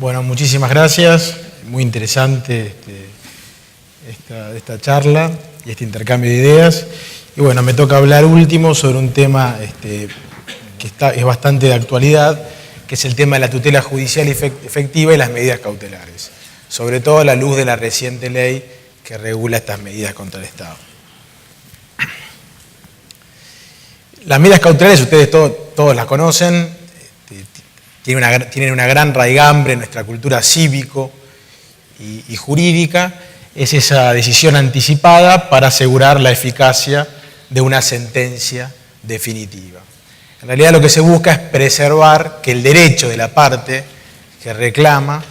Bueno, muchísimas gracias. Muy interesante esta charla y este intercambio de ideas. Y bueno, me toca hablar último sobre un tema que es bastante de actualidad, que es el tema de la tutela judicial efectiva y las medidas cautelares, sobre todo a la luz de la reciente ley que regula estas medidas contra el Estado. Las medidas cautelares, ustedes todos las conocen, tienen una gran raigambre en nuestra cultura cívico y jurídica. Es esa decisión anticipada para asegurar la eficacia de una sentencia definitiva. En realidad lo que se busca es preservar que el derecho de la parte que reclama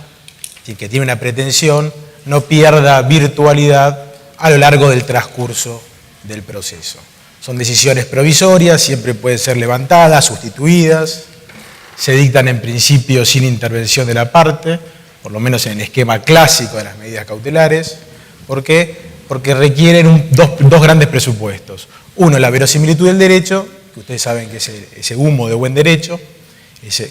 y que tiene una pretensión no pierda virtualidad a lo largo del transcurso del proceso. Son decisiones provisorias, siempre pueden ser levantadas, sustituidas, se dictan en principio sin intervención de la parte, por lo menos en el esquema clásico de las medidas cautelares. ¿Por qué? Porque requieren dos grandes presupuestos. Uno, la verosimilitud del derecho, que ustedes saben que es ese humo de buen derecho,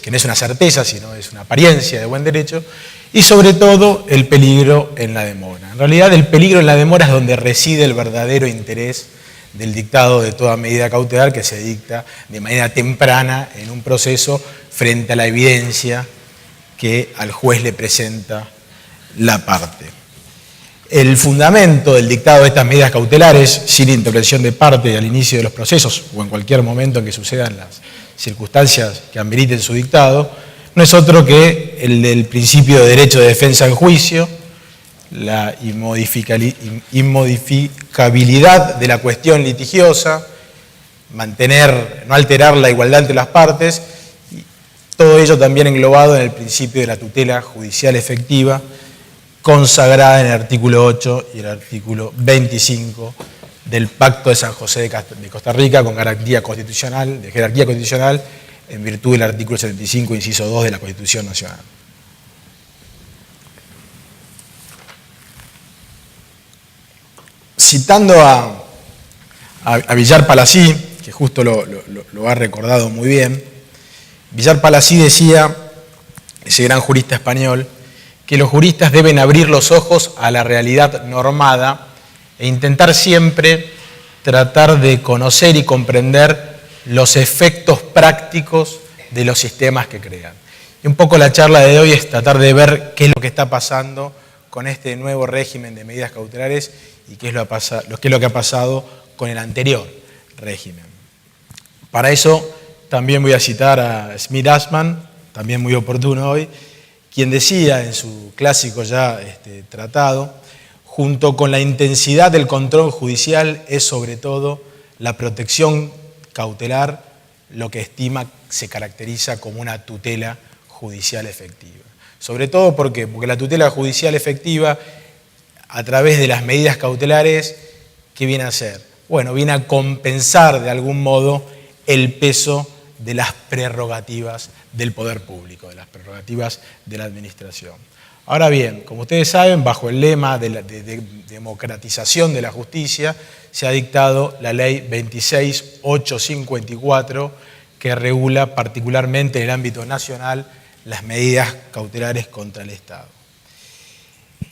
que no es una certeza, sino es una apariencia de buen derecho, y sobre todo el peligro en la demora. En realidad el peligro en la demora es donde reside el verdadero interés del dictado de toda medida cautelar que se dicta de manera temprana en un proceso frente a la evidencia que al juez le presenta la parte. El fundamento del dictado de estas medidas cautelares, sin intervención de parte al inicio de los procesos o en cualquier momento en que sucedan las circunstancias que ameriten su dictado, no es otro que el del principio de derecho de defensa en juicio, la inmodificabilidad de la cuestión litigiosa, no alterar la igualdad entre las partes, y todo ello también englobado en el principio de la tutela judicial efectiva, consagrada en el artículo 8 y el artículo 25 del Pacto de San José de Costa Rica con jerarquía constitucional, en virtud del artículo 75, inciso 2 de la Constitución Nacional. Citando a Villar Palasí, que justo lo ha recordado muy bien, Villar Palasí decía, ese gran jurista español, que los juristas deben abrir los ojos a la realidad normada e intentar siempre tratar de conocer y comprender los efectos prácticos de los sistemas que crean. Y un poco la charla de hoy es tratar de ver qué es lo que está pasando con este nuevo régimen de medidas cautelares y qué es lo que ha pasado con el anterior régimen. Para eso también voy a citar a Smith-Assman, también muy oportuno hoy, quien decía en su clásico ya tratado, junto con la intensidad del control judicial es sobre todo la protección cautelar lo que estima se caracteriza como una tutela judicial efectiva. Sobre todo porque la tutela judicial efectiva, a través de las medidas cautelares, ¿qué viene a hacer? Bueno, viene a compensar de algún modo el peso de las prerrogativas del poder público, de las prerrogativas de la administración. Ahora bien, como ustedes saben, bajo el lema de democratización de la justicia, se ha dictado la ley 26.854, que regula particularmente en el ámbito nacional las medidas cautelares contra el Estado.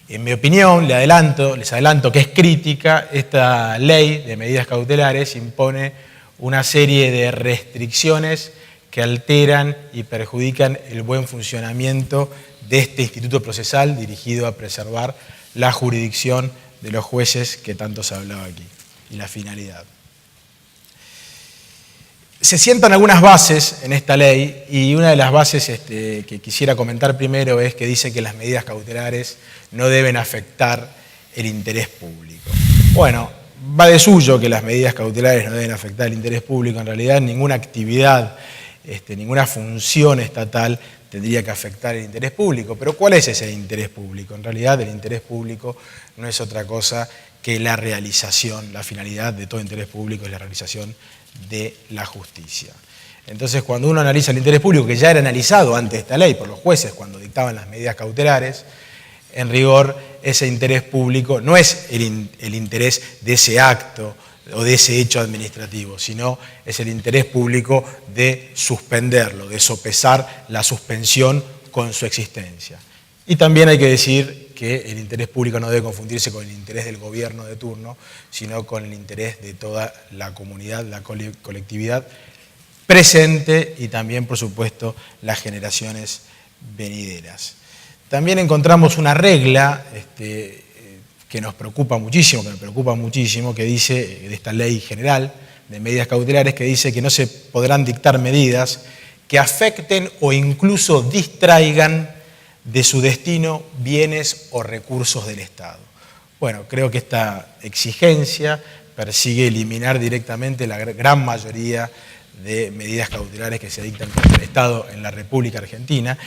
En mi opinión, les adelanto que es crítica. Esta ley de medidas cautelares impone una serie de restricciones que alteran y perjudican el buen funcionamiento de este instituto procesal dirigido a preservar la jurisdicción de los jueces que tanto se hablaba aquí y la finalidad. Se sientan algunas bases en esta ley y una de las bases que quisiera comentar primero es que dice que las medidas cautelares no deben afectar el interés público. Bueno, va de suyo que las medidas cautelares no deben afectar el interés público. En realidad ninguna actividad, ninguna función estatal tendría que afectar el interés público. Pero ¿cuál es ese interés público? En realidad el interés público no es otra cosa que la realización, la finalidad de todo interés público es la realización de la justicia. Entonces, cuando uno analiza el interés público, que ya era analizado antes de esta ley por los jueces cuando dictaban las medidas cautelares, en rigor ese interés público no es el interés de ese acto o de ese hecho administrativo, sino es el interés público de suspenderlo, de sopesar la suspensión con su existencia. Y también hay que decir que el interés público no debe confundirse con el interés del gobierno de turno, sino con el interés de toda la comunidad, la colectividad presente y también, por supuesto, las generaciones venideras. También encontramos una regla que nos preocupa muchísimo, que dice, de esta ley general de medidas cautelares, que dice que no se podrán dictar medidas que afecten o incluso distraigan de su destino bienes o recursos del Estado. Bueno, creo que esta exigencia persigue eliminar directamente la gran mayoría de medidas cautelares que se dictan contra el Estado en la República Argentina,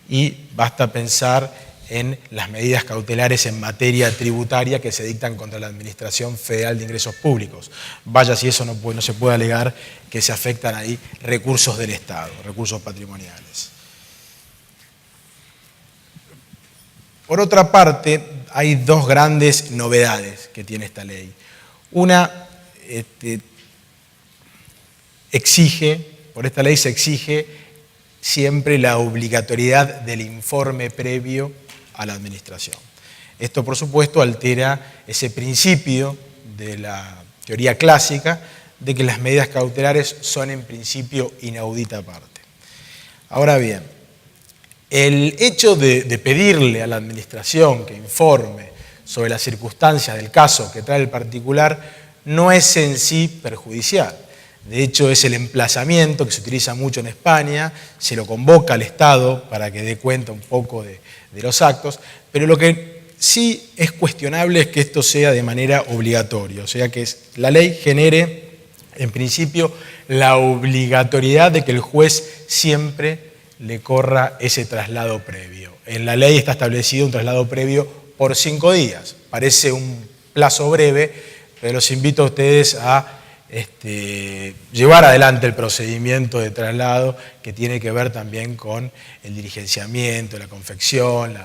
y basta pensar en las medidas cautelares en materia tributaria que se dictan contra la Administración Federal de Ingresos Públicos. Vaya si eso no se puede alegar que se afectan ahí recursos del Estado, recursos patrimoniales. Por otra parte, hay dos grandes novedades que tiene esta ley. Una, por esta ley se exige siempre la obligatoriedad del informe previo a la administración. Esto, por supuesto, altera ese principio de la teoría clásica de que las medidas cautelares son en principio inaudita parte. Ahora bien, el hecho de pedirle a la administración que informe sobre las circunstancias del caso que trae el particular no es en sí perjudicial. De hecho, es el emplazamiento que se utiliza mucho en España, se lo convoca al Estado para que dé cuenta un poco de los actos, pero lo que sí es cuestionable es que esto sea de manera obligatoria, o sea que la ley genere, en principio, la obligatoriedad de que el juez siempre le corra ese traslado previo. En la ley está establecido un traslado previo por 5 días. Parece un plazo breve, pero los invito a ustedes a llevar adelante el procedimiento de traslado, que tiene que ver también con el diligenciamiento, la confección,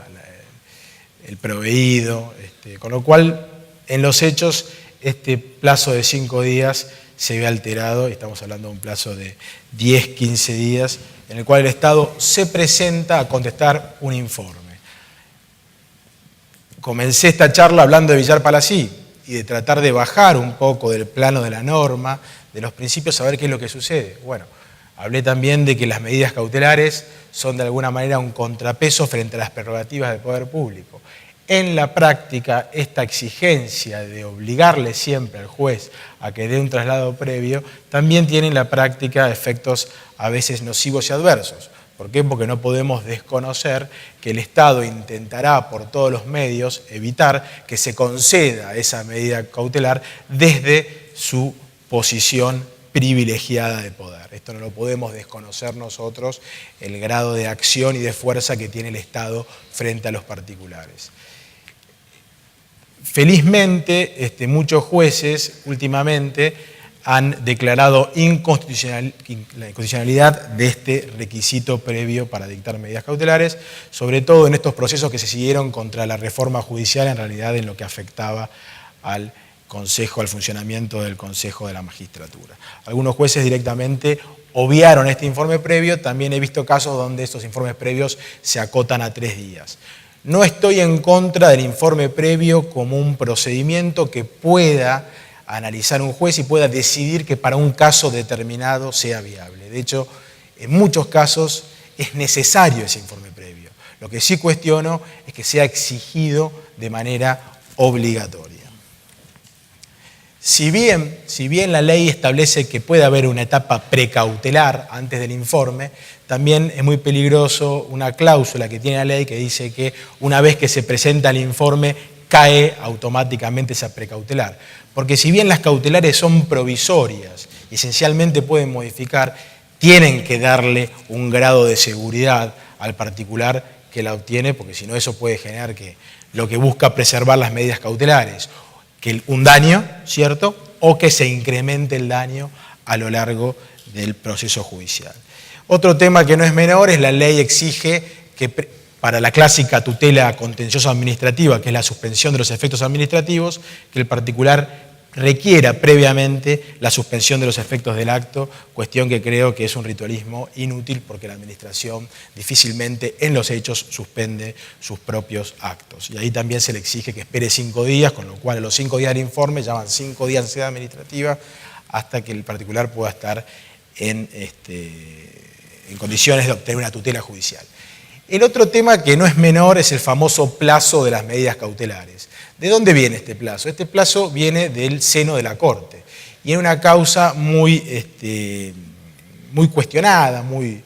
el proveído, con lo cual en los hechos este plazo de 5 días se ve alterado, y estamos hablando de un plazo de 10, 15 días, en el cual el Estado se presenta a contestar un informe. Comencé esta charla hablando de Villar Palasí y de tratar de bajar un poco del plano de la norma, de los principios, a ver qué es lo que sucede. Bueno, hablé también de que las medidas cautelares son de alguna manera un contrapeso frente a las prerrogativas del poder público. En la práctica, esta exigencia de obligarle siempre al juez a que dé un traslado previo también tiene en la práctica efectos a veces nocivos y adversos. ¿Por qué? Porque no podemos desconocer que el Estado intentará por todos los medios evitar que se conceda esa medida cautelar desde su posición privilegiada de poder. Esto no lo podemos desconocer nosotros, el grado de acción y de fuerza que tiene el Estado frente a los particulares. Felizmente, muchos jueces últimamente han declarado la inconstitucionalidad de este requisito previo para dictar medidas cautelares, sobre todo en estos procesos que se siguieron contra la reforma judicial, en realidad en lo que afectaba al Consejo, al funcionamiento del Consejo de la Magistratura. Algunos jueces directamente obviaron este informe previo, también he visto casos donde estos informes previos se acotan a 3 días. No estoy en contra del informe previo como un procedimiento que pueda analizar un juez y pueda decidir que para un caso determinado sea viable. De hecho, en muchos casos es necesario ese informe previo. Lo que sí cuestiono es que sea exigido de manera obligatoria. Si bien la ley establece que puede haber una etapa precautelar antes del informe, también es muy peligroso una cláusula que tiene la ley que dice que una vez que se presenta el informe cae automáticamente esa precautelar. Porque si bien las cautelares son provisorias y esencialmente pueden modificar, tienen que darle un grado de seguridad al particular que la obtiene, porque si no eso puede generar que lo que busca preservar las medidas cautelares, que un daño, ¿cierto?, o que se incremente el daño a lo largo del proceso judicial. Otro tema que no es menor es la ley exige que para la clásica tutela contencioso administrativa, que es la suspensión de los efectos administrativos, que el particular requiera previamente la suspensión de los efectos del acto, cuestión que creo que es un ritualismo inútil porque la administración difícilmente en los hechos suspende sus propios actos. Y ahí también se le exige que espere 5 días, con lo cual a los 5 días del informe ya van 5 días en sede administrativa hasta que el particular pueda estar en condiciones de obtener una tutela judicial. El otro tema que no es menor es el famoso plazo de las medidas cautelares. ¿De dónde viene este plazo? Este plazo viene del seno de la Corte y en una causa muy cuestionada, muy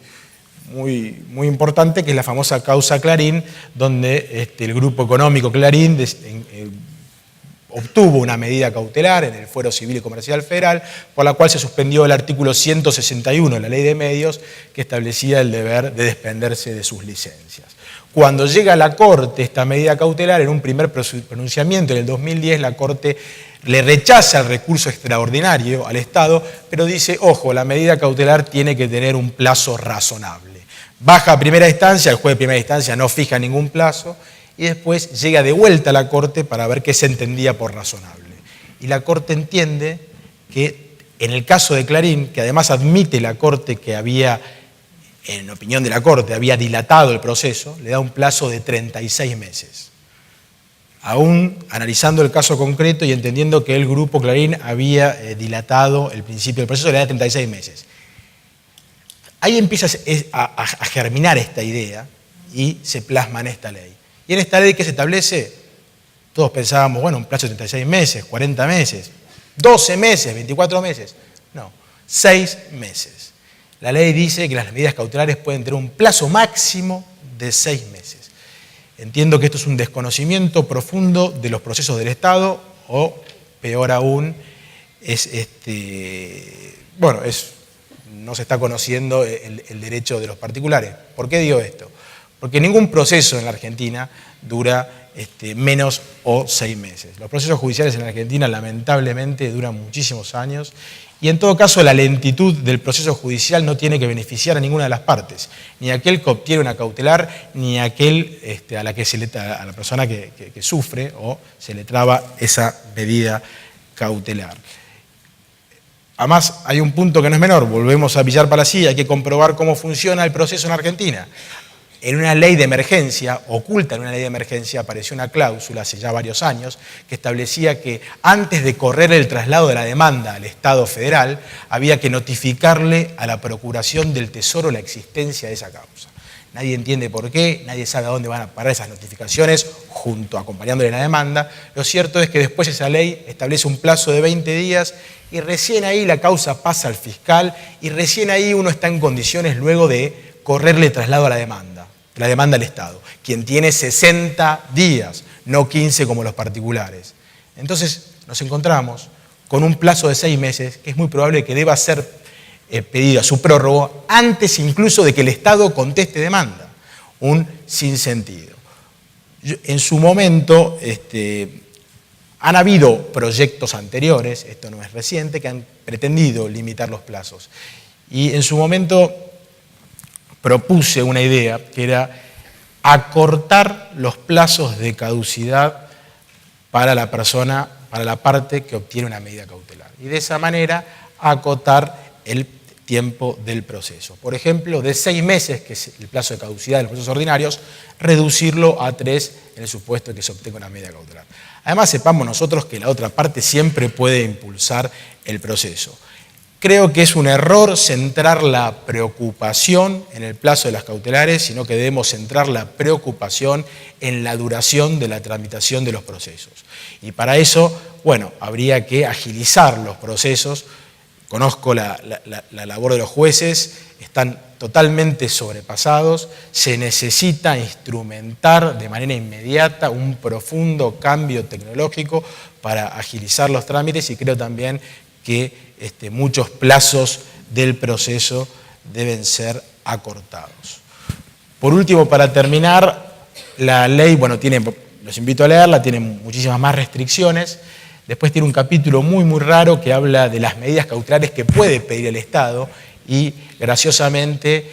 importante, que es la famosa causa Clarín, donde el grupo económico Clarín obtuvo una medida cautelar en el Fuero Civil y Comercial Federal, por la cual se suspendió el artículo 161 de la Ley de Medios, que establecía el deber de desprenderse de sus licencias. Cuando llega a la Corte esta medida cautelar, en un primer pronunciamiento en el 2010, la Corte le rechaza el recurso extraordinario al Estado, pero dice, ojo, la medida cautelar tiene que tener un plazo razonable. Baja a primera instancia, el juez de primera instancia no fija ningún plazo, y después llega de vuelta a la Corte para ver qué se entendía por razonable. Y la Corte entiende que en el caso de Clarín, que además admite la Corte que había, en opinión de la Corte, había dilatado el proceso, le da un plazo de 36 meses. Aún analizando el caso concreto y entendiendo que el grupo Clarín había dilatado el principio del proceso, le da 36 meses. Ahí empieza a germinar esta idea y se plasma en esta ley. Y en esta ley que se establece, todos pensábamos, bueno, un plazo de 36 meses, 40 meses, 12 meses, 24 meses. No, 6 meses. La ley dice que las medidas cautelares pueden tener un plazo máximo de 6 meses. Entiendo que esto es un desconocimiento profundo de los procesos del Estado, o peor aún, no se está conociendo el derecho de los particulares. ¿Por qué digo esto? Porque ningún proceso en la Argentina dura menos o 6 meses. Los procesos judiciales en la Argentina lamentablemente duran muchísimos años y en todo caso la lentitud del proceso judicial no tiene que beneficiar a ninguna de las partes, ni a aquel que obtiene una cautelar, ni a aquel a la persona que sufre o se le traba esa medida cautelar. Además, hay un punto que no es menor, volvemos a Villar Palasí, hay que comprobar cómo funciona el proceso en Argentina. En una ley de emergencia, oculta en una ley de emergencia, apareció una cláusula hace ya varios años que establecía que antes de correr el traslado de la demanda al Estado federal, había que notificarle a la Procuración del Tesoro la existencia de esa causa. Nadie entiende por qué, nadie sabe a dónde van a parar esas notificaciones, acompañándole la demanda. Lo cierto es que después esa ley establece un plazo de 20 días y recién ahí la causa pasa al fiscal y recién ahí uno está en condiciones luego de correrle traslado a la demanda al Estado, quien tiene 60 días, no 15 como los particulares. Entonces nos encontramos con un plazo de 6 meses que es muy probable que deba ser pedido a su prórrogo antes incluso de que el Estado conteste demanda. Un sinsentido. En su momento han habido proyectos anteriores, esto no es reciente, que han pretendido limitar los plazos. Y en su momento propuse una idea que era acortar los plazos de caducidad para la persona, para la parte que obtiene una medida cautelar. Y de esa manera acotar el tiempo del proceso. Por ejemplo, de 6 meses, que es el plazo de caducidad de los procesos ordinarios, reducirlo a 3 en el supuesto de que se obtenga una medida cautelar. Además, sepamos nosotros que la otra parte siempre puede impulsar el proceso. Creo que es un error centrar la preocupación en el plazo de las cautelares, sino que debemos centrar la preocupación en la duración de la tramitación de los procesos. Y para eso, bueno, habría que agilizar los procesos. Conozco la labor de los jueces, están totalmente sobrepasados, se necesita instrumentar de manera inmediata un profundo cambio tecnológico para agilizar los trámites y creo también que muchos plazos del proceso deben ser acortados. Por último, para terminar, la ley, bueno, los invito a leerla, tiene muchísimas más restricciones. Después tiene un capítulo muy raro que habla de las medidas cautelares que puede pedir el Estado y, graciosamente,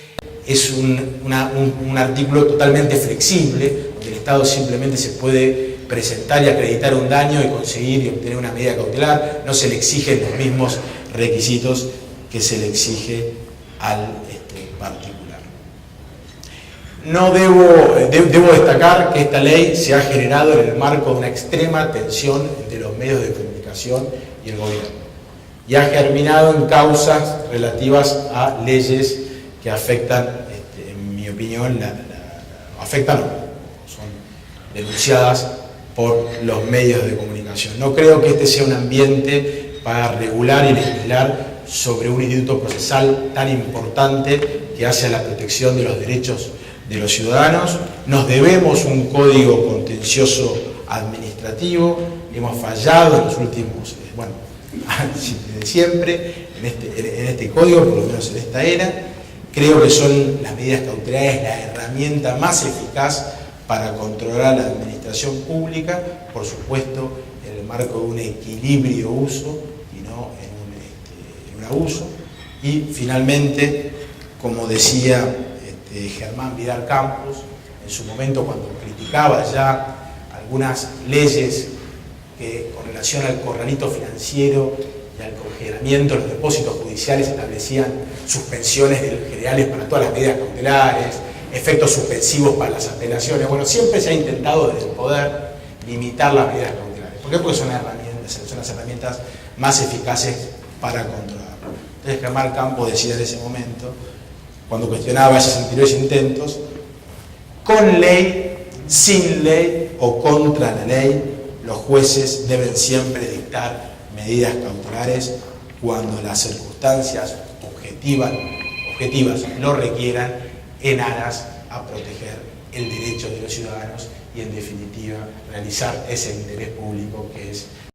es un artículo totalmente flexible, donde el Estado simplemente se puede presentar y acreditar un daño y conseguir y obtener una medida cautelar, no se le exigen los mismos requisitos que se le exige al particular. No debo destacar que esta ley se ha generado en el marco de una extrema tensión entre los medios de comunicación y el gobierno, y ha germinado en causas relativas a leyes que afectan, en mi opinión, afectan o son denunciadas por los medios de comunicación. No creo que este sea un ambiente para regular y legislar sobre un instituto procesal tan importante que hace a la protección de los derechos de los ciudadanos. Nos debemos un código contencioso administrativo, hemos fallado en los últimos, desde siempre, en este código, por lo menos en esta era. Creo que son las medidas cautelares la herramienta más eficaz para controlar la administración pública, por supuesto, en el marco de un equilibrio uso y no en un abuso. Y finalmente, como decía Germán Vidal Campos, en su momento cuando criticaba ya algunas leyes que con relación al corralito financiero y al congelamiento de los depósitos judiciales establecían suspensiones generales para todas las medidas cautelares, efectos suspensivos para las apelaciones. Bueno, siempre se ha intentado desde el poder limitar las medidas cautelares. ¿Por qué? Porque son las herramientas más eficaces para controlarlo. Entonces Germán Campos decía en ese momento, cuando cuestionaba esos anteriores intentos, con ley, sin ley o contra la ley, los jueces deben siempre dictar medidas cautelares cuando las circunstancias objetivas lo requieran, en aras a proteger el derecho de los ciudadanos y, en definitiva, realizar ese interés público que es